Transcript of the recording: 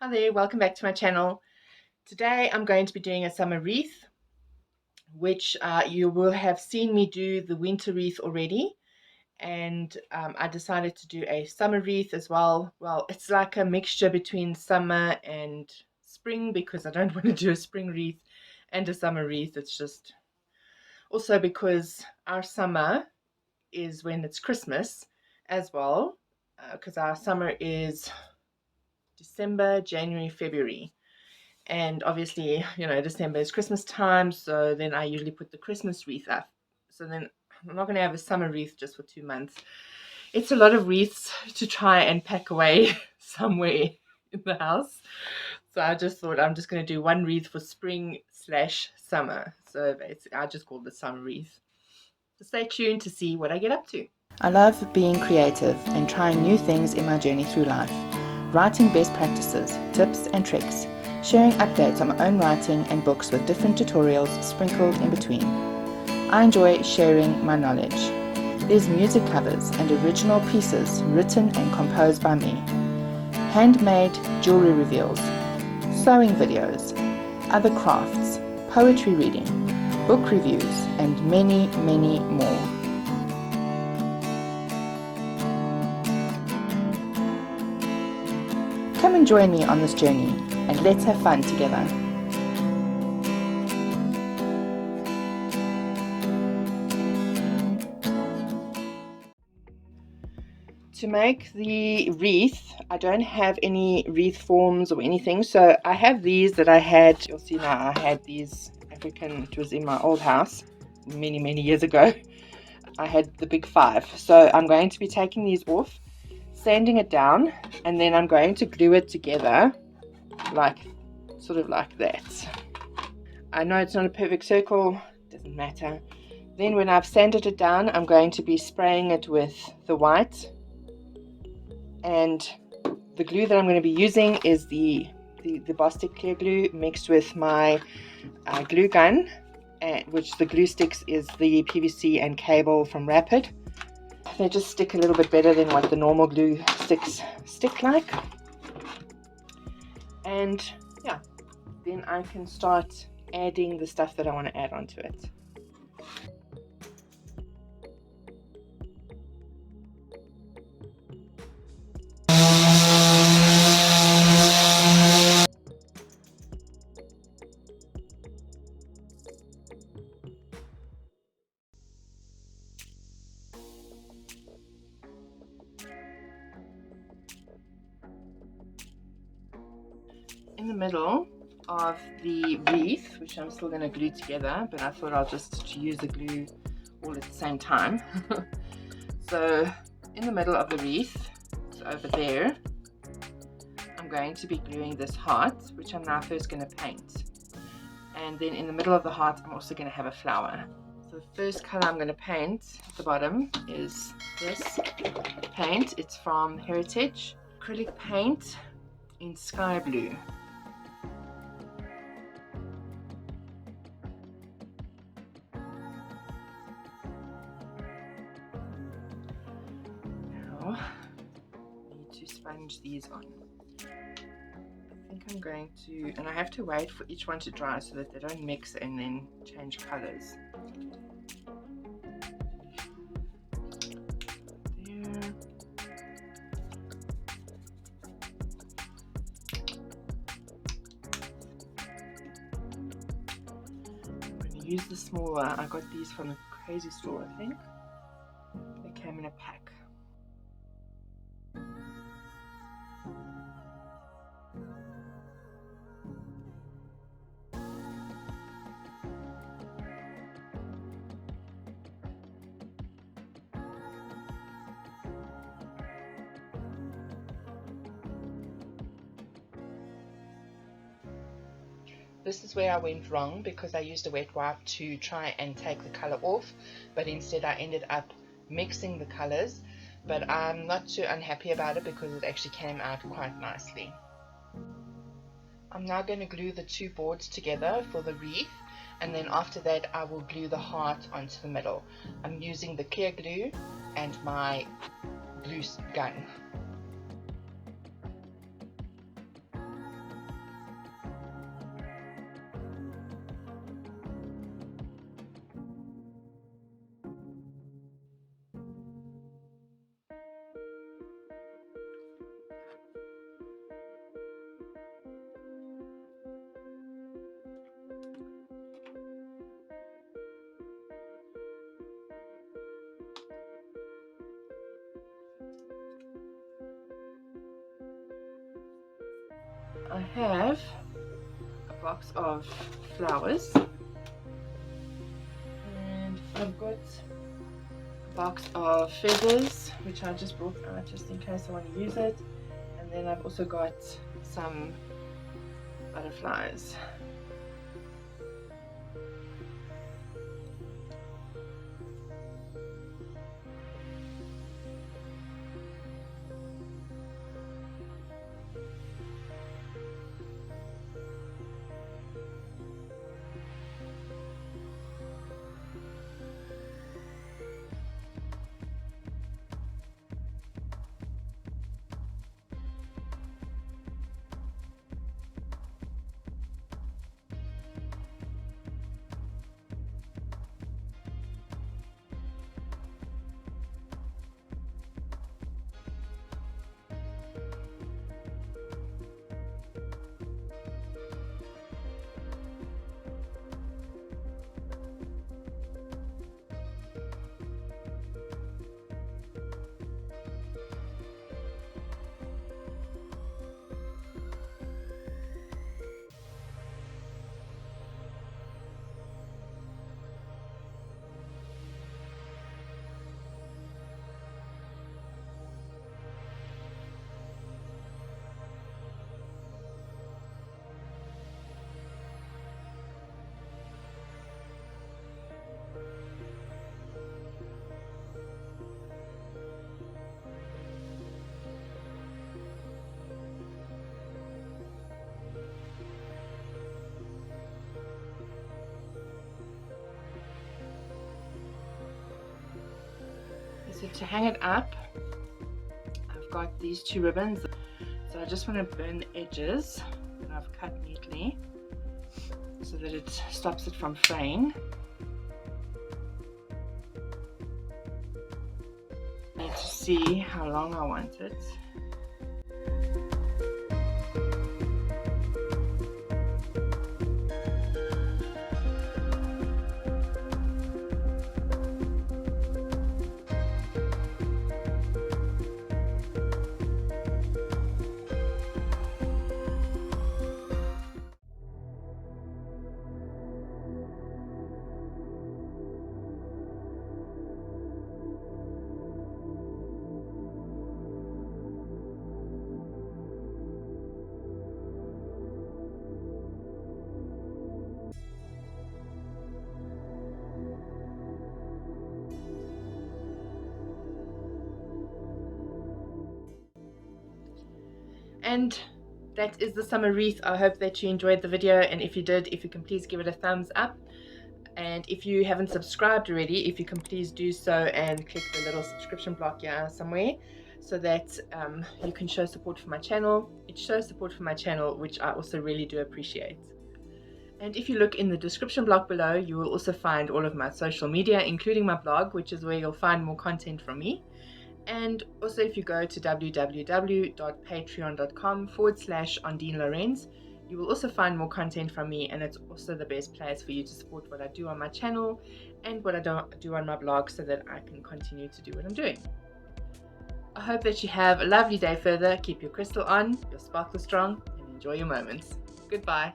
Hi there, welcome back to my channel. Today I'm going to be doing a summer wreath, which you will have seen me do the winter wreath already, and I decided to do a summer wreath as well. Well, it's like a mixture between summer and spring because I don't want to do a spring wreath and a summer wreath. It's just also because our summer is when it's Christmas as well, because our summer is December, January, February. And obviously, December is Christmas time, so then I usually put the Christmas wreath up. So then I'm not going to have a summer wreath just for 2 months. It's a lot of wreaths to try and pack away somewhere in the house. So I just thought I'm just going to do one wreath for spring/summer. So basically, I just call it summer wreath. So stay tuned to see what I get up to. I love being creative and trying new things in my journey through life, writing best practices, tips and tricks, sharing updates on my own writing and books with different tutorials sprinkled in between. I enjoy sharing my knowledge. There's music covers and original pieces written and composed by me, handmade jewelry reveals, sewing videos, other crafts, poetry reading, book reviews and many, many more. Come and join me on this journey and let's have fun together. To make the wreath, I don't have any wreath forms or anything, so I have these that I had. You'll see now I had these African, it was in my old house many years ago. I had the big 5, so I'm going to be taking these off, sanding it down, and then I'm going to glue it together sort of like that. I know it's not a perfect circle, doesn't matter. Then when I've sanded it down, I'm going to be spraying it with the white, and the glue that I'm going to be using is the Bostik clear glue mixed with my glue gun, which the glue sticks is the PVC and cable from Rapid. They just stick a little bit better than what the normal glue sticks stick like. And yeah, then I can start adding the stuff that I want to add onto it. In the middle of the wreath, which I'm still going to glue together, but I thought I'll just use the glue all at the same time. So in the middle of the wreath, so over there, I'm going to be gluing this heart, which I'm now first going to paint. And then in the middle of the heart, I'm also going to have a flower. So the first color I'm going to paint at the bottom is this paint. It's from Heritage acrylic paint in sky blue. Now I need to sponge these on. I think I'm going to, and I have to wait for each one to dry so that they don't mix and then change colors. There. I'm going to use the smaller. I got these from the Crazy Store, I think. They came in a pack. This is where I went wrong because I used a wet wipe to try and take the color off, but instead I ended up mixing the colors, but I'm not too unhappy about it because it actually came out quite nicely. I'm now going to glue the 2 boards together for the wreath, and then after that I will glue the heart onto the middle. I'm using the clear glue and my glue gun. I have a box of flowers, and I've got a box of feathers, which I just brought out just in case I want to use it, and then I've also got some butterflies. So to hang it up, I've got these two ribbons. So I just want to burn the edges that I've cut neatly so that it stops it from fraying. I need to see how long I want it. And that is the summer wreath. I hope that you enjoyed the video, and if you did, if you can please give it a thumbs up, and if you haven't subscribed already, if you can please do so and click the little subscription block here somewhere so that you can show support for my channel. It shows support for my channel, which I also really do appreciate. And if you look in the description block below, you will also find all of my social media, including my blog, which is where you'll find more content from me. And also, if you go to www.patreon.com/Ondeane Lourens, you will also find more content from me, and it's also the best place for you to support what I do on my channel and what I do on my blog so that I can continue to do what I'm doing. I hope that you have a lovely day further. Keep your crystal on, your sparkle strong, and enjoy your moments. Goodbye.